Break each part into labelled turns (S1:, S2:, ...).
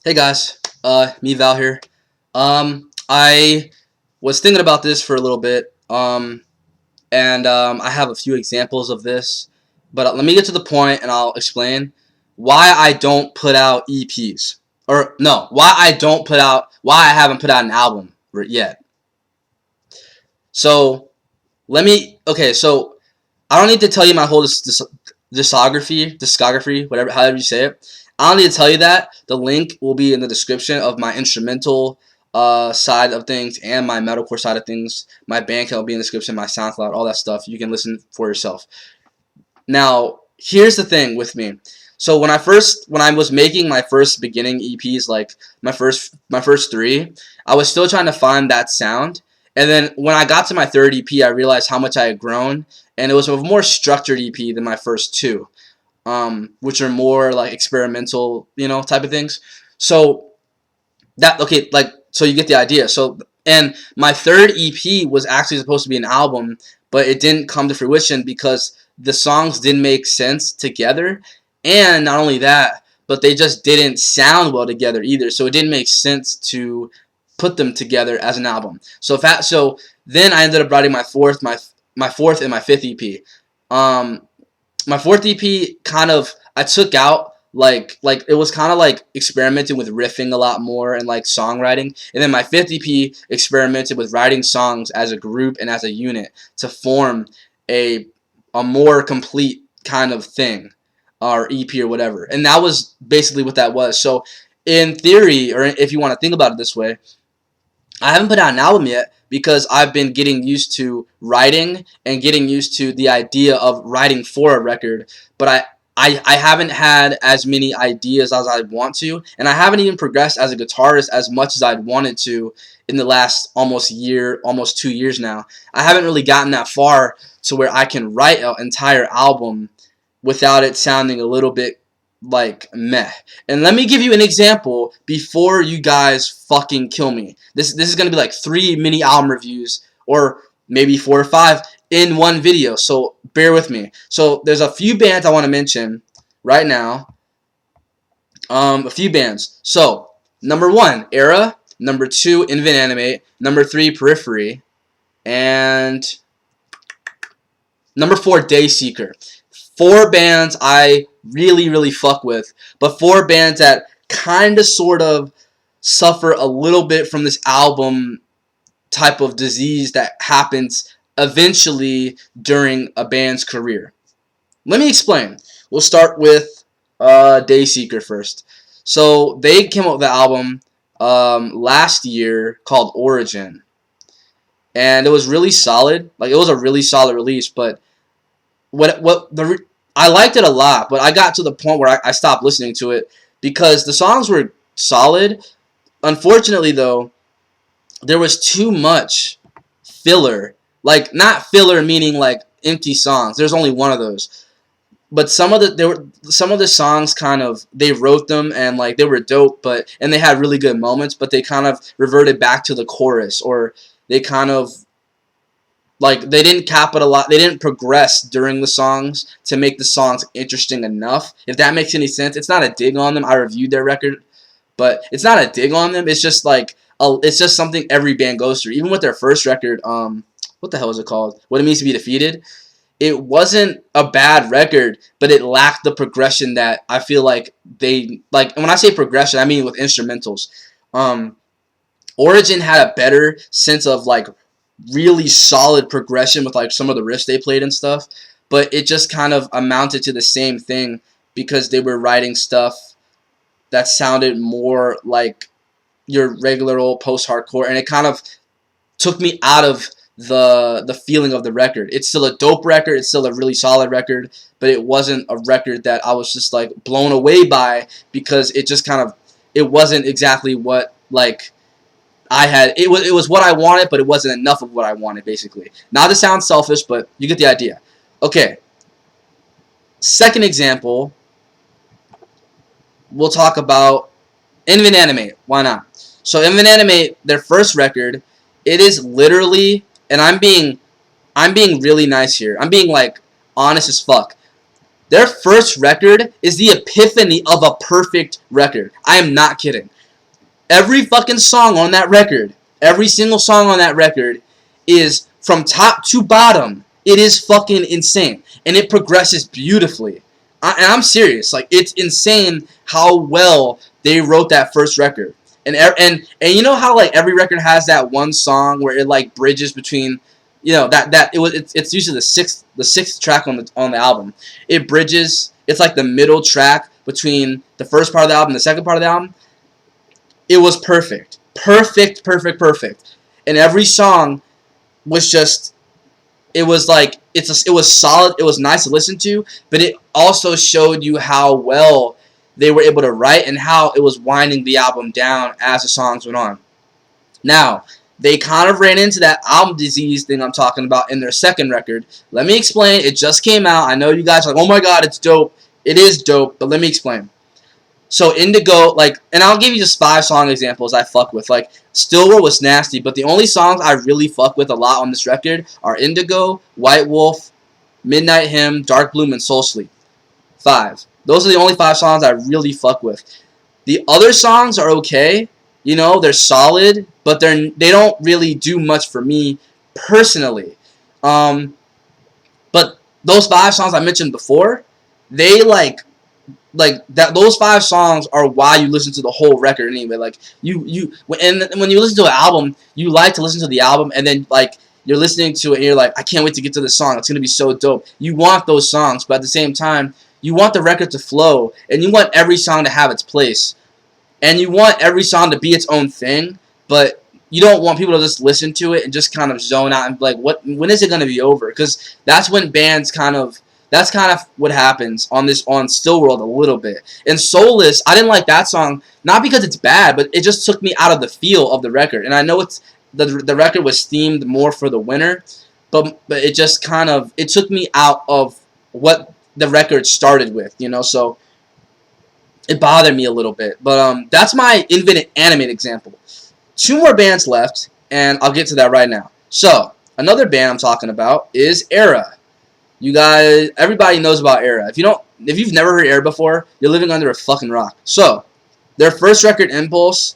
S1: Hey guys, me Val here. I was thinking about this for a little bit, and I have a few examples of this, but let me get to the point and I'll explain why I don't put out EPs, or no, why I haven't put out an album yet. So okay, so I don't need to tell you my whole discography, whatever, however you say it. I don't need to tell you that. The link will be in the description of my instrumental side of things and my metalcore side of things. My Bandcamp will be in the description, my SoundCloud, all that stuff. You can listen for yourself. Now, here's the thing with me. So when I was making my first beginning EPs, like my first three, I was still trying to find that sound. And then when I got to my third EP, I realized how much I had grown, and it was a more structured EP than my first two, which are more like experimental, type of things. So so you get the idea. So, and my third EP was actually supposed to be an album, but it didn't come to fruition because the songs didn't make sense together, and not only that, but they just didn't sound well together either. So it didn't make sense to put them together as an album. So then I ended up writing my fourth and my fifth EP. My fourth EP I took out like it was kind of like experimenting with riffing a lot more and like songwriting, and then my fifth EP experimented with writing songs as a group and as a unit to form a more complete kind of thing, or EP or whatever. And that was basically what that was. So in theory, or if you want to think about it this way, I haven't put out an album yet because I've been getting used to writing and getting used to the idea of writing for a record, but I haven't had as many ideas as I want to, and I haven't even progressed as a guitarist as much as I'd wanted to in the last almost 2 years now. I haven't really gotten that far to where I can write an entire album without it sounding a little bit like meh. And let me give you an example before you guys fucking kill me. This is gonna be like 3 mini album reviews, or maybe 4 or 5 in one video, so bear with me. So there's a few bands I want to mention right now. A few bands. So number 1, Era. Number 2, Invent Animate. Number 3, Periphery. And number 4, Dayseeker. 4 bands I really fuck with, but 4 bands that kind of sort of suffer a little bit from this album type of disease that happens eventually during a band's career. Let me explain. We'll start with Dayseeker first. So they came up with the album last year called Origin, and it was really solid. Like, it was a really solid release, but I liked it a lot, but I got to the point where I stopped listening to it because the songs were solid. Unfortunately, though, there was too much filler. Like, not filler meaning like empty songs. There's only one of those. But some of the songs kind of, they wrote them and like they were dope, and they had really good moments, but they kind of reverted back to the chorus, or they kind of, like, they didn't capitalize, they didn't progress during the songs to make the songs interesting enough. If that makes any sense. It's not a dig on them. I reviewed their record, but it's not a dig on them. It's just like it's just something every band goes through. Even with their first record, what the hell is it called? What It Means to Be Defeated. It wasn't a bad record, but it lacked the progression that I feel like they like. And when I say progression, I mean with instrumentals. Origin had a better sense of like really solid progression with like some of the riffs they played and stuff, but it just kind of amounted to the same thing because they were writing stuff that sounded more like your regular old post-hardcore, and it kind of took me out of the feeling of the record. It's still a dope record, it's still a really solid record, but it wasn't a record that I was just like blown away by, because it just kind of, it wasn't exactly what like I had. It was what I wanted, but it wasn't enough of what I wanted, basically. Not to sound selfish, but you get the idea. Okay. Second example, we'll talk about Invent Animate. Why not? So Invent Animate, their first record, it is literally, and I'm being really nice here. I'm being like honest as fuck. Their first record is the epiphany of a perfect record. I am not kidding. Every fucking song on that record, every single song on that record is from top to bottom. It is fucking insane, and it progresses beautifully. And I'm serious. Like, it's insane how well they wrote that first record. And you know how like every record has that one song where it like bridges between, you know, it's usually the sixth track on the album. It bridges. It's like the middle track between the first part of the album and the second part of the album. It was perfect. Perfect, perfect, perfect. And every song was just, it was like, it was solid, it was nice to listen to, but it also showed you how well they were able to write and how it was winding the album down as the songs went on. Now, they kind of ran into that album disease thing I'm talking about in their second record. Let me explain. It just came out. I know you guys are like, oh my god, it's dope. It is dope, but let me explain. So Indigo, like, and I'll give you just 5 song examples I fuck with. Like, Still World was nasty, but the only songs I really fuck with a lot on this record are Indigo, White Wolf, Midnight Hymn, Dark Bloom, and Soul Sleep. 5. Those are the only 5 songs I really fuck with. The other songs are okay. You know, they're solid, but they don't really do much for me personally. But those 5 songs I mentioned before, they like that. Those 5 songs are why you listen to the whole record anyway. Like and when you listen to an album, you like to listen to the album, and then like you're listening to it and you're like, I can't wait to get to this song. It's gonna be so dope. You want those songs, but at the same time, you want the record to flow, and you want every song to have its place, and you want every song to be its own thing. But you don't want people to just listen to it and just kind of zone out and be like, when is it gonna be over? Because that's when bands that's kind of what happens on Still World a little bit. And Soulless, I didn't like that song, not because it's bad, but it just took me out of the feel of the record. And I know it's the record was themed more for the winter, but it just kind of, it took me out of what the record started with, you know, so it bothered me a little bit. But that's my Infinite Animate example. 2 more bands left, and I'll get to that right now. So, another band I'm talking about is Era. You guys, everybody knows about Era. If you've never heard Era before, you're living under a fucking rock. So, their first record, Impulse,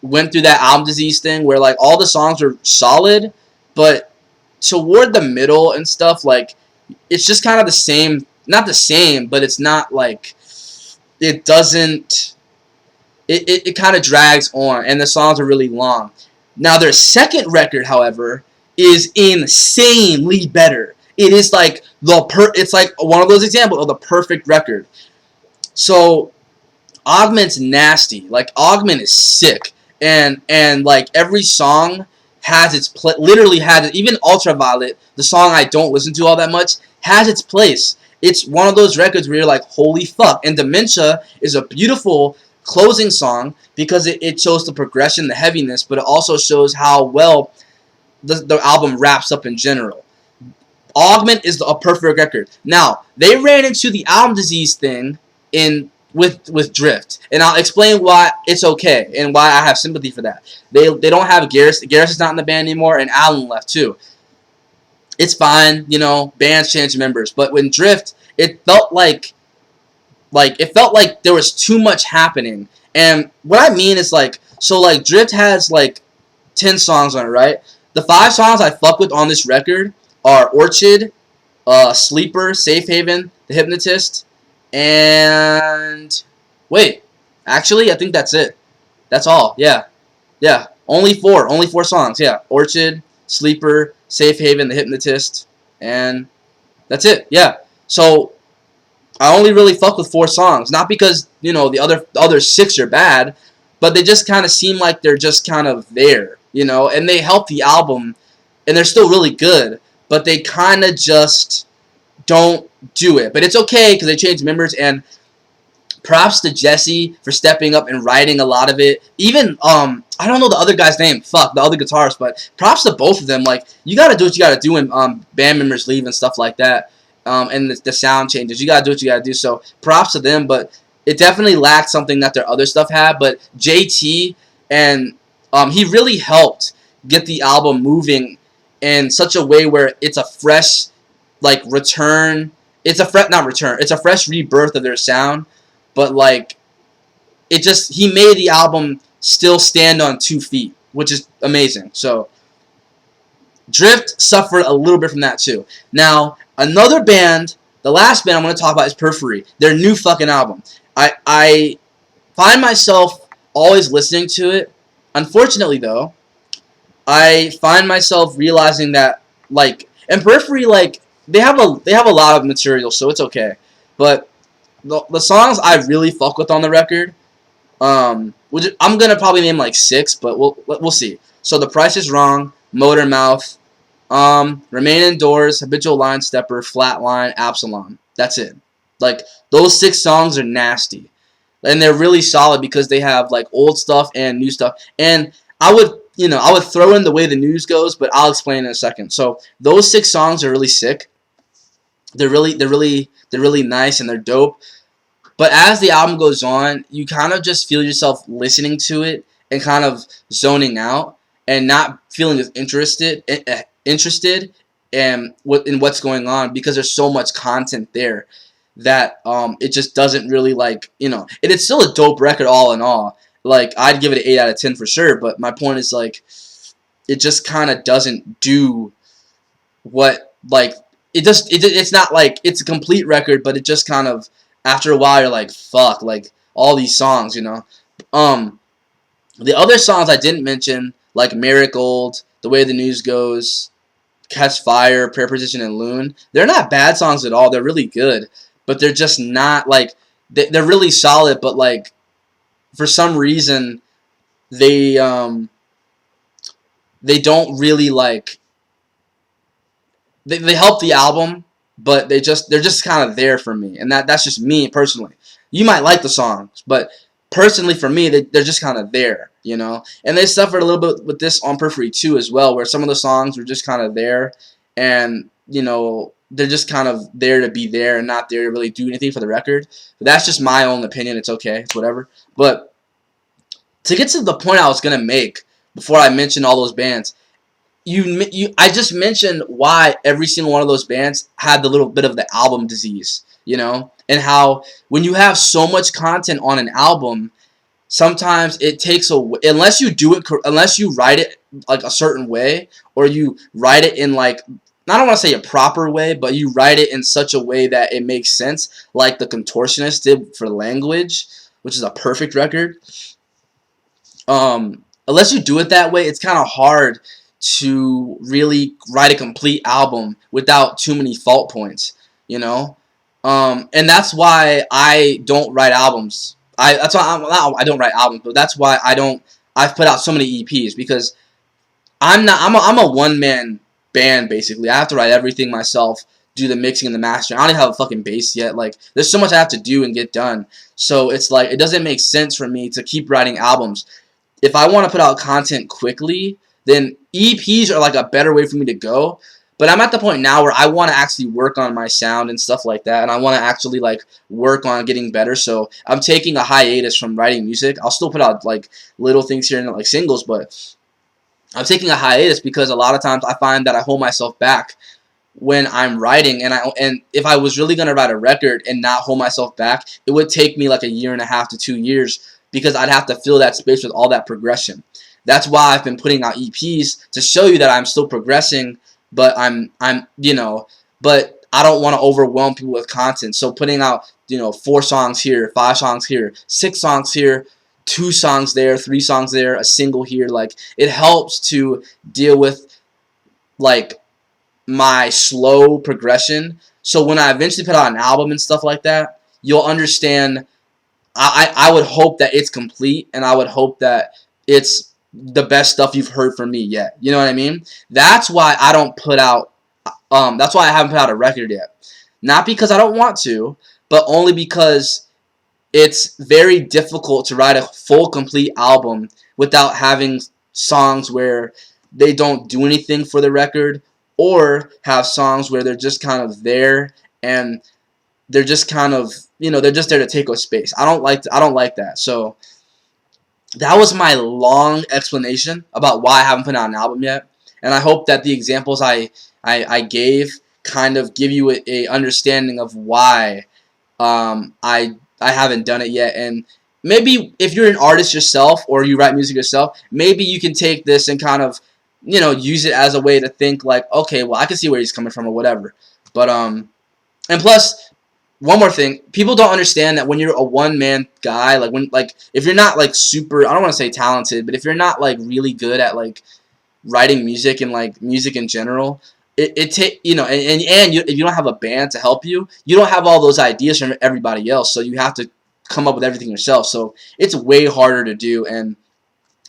S1: went through that album disease thing where like all the songs are solid, but toward the middle and stuff, like it's just kind of the same. Not the same, but it's not like it doesn't. It kind of drags on, and the songs are really long. Now their second record, however, is insanely better. It is like it's like one of those examples of the perfect record. So Augment's nasty. Like Augment is sick, and like every song has its literally has it. Even Ultraviolet, the song I don't listen to all that much, has its place. It's one of those records where you're like, holy fuck. And Dementia is a beautiful closing song because it shows the progression, the heaviness, but it also shows how well the album wraps up in general. Augment is a perfect record. Now, they ran into the album disease thing with Drift, and I'll explain why it's okay and why I have sympathy for that. They don't have Garrus. Garrus is not in the band anymore, and Alan left too. It's fine, you know, bands change members, but when Drift, it felt like there was too much happening. And what I mean is like, so like Drift has like 10 songs on it, right? The 5 songs I fuck with on this record are Orchid, Sleeper, Safe Haven, The Hypnotist, and wait, actually I think that's it. That's all. Yeah. Only 4 songs. Yeah. Orchid, Sleeper, Safe Haven, The Hypnotist, and that's it. Yeah. So I only really fuck with 4 songs, not because, you know, the other 6 are bad, but they just kind of seem like they're just kind of there, you know, and they help the album, and they're still really good, but they kind of just don't do it. But it's okay because they changed members, and props to Jesse for stepping up and writing a lot of it. Even I don't know the other guy's name. Fuck, the other guitarist, but props to both of them. Like, you gotta do what you gotta do when band members leave and stuff like that. And the sound changes. You gotta do what you gotta do. So props to them, but it definitely lacked something that their other stuff had. But JT and he really helped get the album moving in such a way where it's a fresh like return. It's a not return. It's a fresh rebirth of their sound. But like, he made the album still stand on 2 feet, which is amazing. So Drift suffered a little bit from that too. Now, another band, the last band I'm going to talk about is Periphery. Their new fucking album. I find myself always listening to it. Unfortunately, though, I find myself realizing that, like, and Periphery, like, they have a lot of material, so it's okay. But the songs I really fuck with on the record, I'm gonna probably name like 6, but we'll see. So The Price Is Wrong, Motor Mouth, Remain Indoors, Habitual Line Stepper, Flatline, Absalom. That's it. Like, those 6 songs are nasty. And they're really solid because they have, like, old stuff and new stuff. And I would throw in The Way the News Goes, but I'll explain in a second. So, those 6 songs are really sick. They're really nice and they're dope. But as the album goes on, you kind of just feel yourself listening to it and kind of zoning out and not feeling as interested in what's going on because there's so much content there that it just doesn't really, like, and it's still a dope record all in all. Like, I'd give it an 8 out of 10 for sure, but my point is, like, it just kind of doesn't do what, like, it's not like it's a complete record, but it just kind of, after a while, you're like, fuck, like, all these songs. The other songs I didn't mention, like Marigold, The Way the News Goes, Catch Fire, Prayer Position, and Loon, they're not bad songs at all. They're really good, but they're just not, like, they're really solid, but, like, for some reason, they don't really, like, they help the album, but they're just kind of there for me, and that's just me personally. You might like the songs, but personally for me, they're just kind of there, And they suffered a little bit with this on Periphery too as well, where some of the songs were just kind of there, and they're just kind of there to be there and not there to really do anything for the record. But that's just my own opinion. It's okay. It's whatever. But to get to the point I was gonna make before I mentioned all those bands, I just mentioned why every single one of those bands had the little bit of the album disease, and how when you have so much content on an album, sometimes it takes unless you write it like a certain way, or you write it in, like, I don't want to say a proper way, but you write it in such a way that it makes sense, like The Contortionist did for Language, which is a perfect record. Unless you do it that way, it's kind of hard to really write a complete album without too many fault points, and that's why I don't write albums. That's why I don't write albums, but that's why I've put out so many EPs, because I'm a one-man band, basically. I have to write everything myself, do the mixing and the mastering. I don't even have a fucking bass yet. Like, there's so much I have to do and get done. So it's like, it doesn't make sense for me to keep writing albums. If I want to put out content quickly, then EPs are, like, a better way for me to go. But I'm at the point now where I want to actually work on my sound and stuff like that, and I want to actually, like, work on getting better. So I'm taking a hiatus from writing music. I'll still put out, like, little things here and there, like singles, but I'm taking a hiatus because a lot of times I find that I hold myself back when I'm writing, and if I was really gonna write a record and not hold myself back, it would take me like a year and a half to 2 years, because I'd have to fill that space with all that progression. That's why I've been putting out EPs, to show you that I'm still progressing, but but I don't want to overwhelm people with content. So putting out 4 songs here, 5 songs here, 6 songs here, 2 songs there, 3 songs there, a single here, like, it helps to deal with, like, my slow progression. So when I eventually put out an album and stuff like that, you'll understand. I would hope that it's complete, and I would hope that it's the best stuff you've heard from me yet. You know what I mean? That's why I don't put out. That's why I haven't put out a record yet. Not because I don't want to, but only because it's very difficult to write a full, complete album without having songs where they don't do anything for the record, or have songs where they're just kind of there, and they're just kind of, they're just there to take up space. I don't like that. So that was my long explanation about why I haven't put out an album yet, and I hope that the examples I gave kind of give you a understanding of why I haven't done it yet. And maybe if you're an artist yourself or you write music yourself, maybe you can take this and kind of, use it as a way to think like, okay, well, I can see where he's coming from or whatever. But and plus, one more thing, people don't understand that when you're a one-man guy, like if you're not like super, I don't want to say talented, but if you're not like really good at like writing music and like music in general, it take if you don't have a band to help you, you don't have all those ideas from everybody else, so you have to come up with everything yourself. So it's way harder to do, and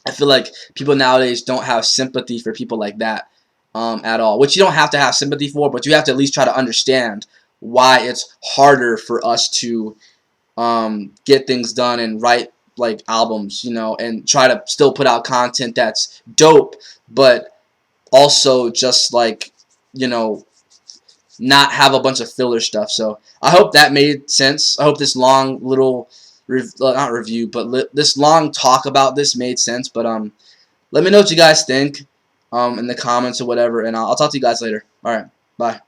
S1: I feel like people nowadays don't have sympathy for people like that at all, which you don't have to have sympathy for, but you have to at least try to understand why it's harder for us to get things done and write like albums, and try to still put out content that's dope, but also just like, you know, not have a bunch of filler stuff. So I hope that made sense. I hope this long little, not review, but this long talk about this made sense. But let me know what you guys think in the comments or whatever, and I'll talk to you guys later. All right, bye.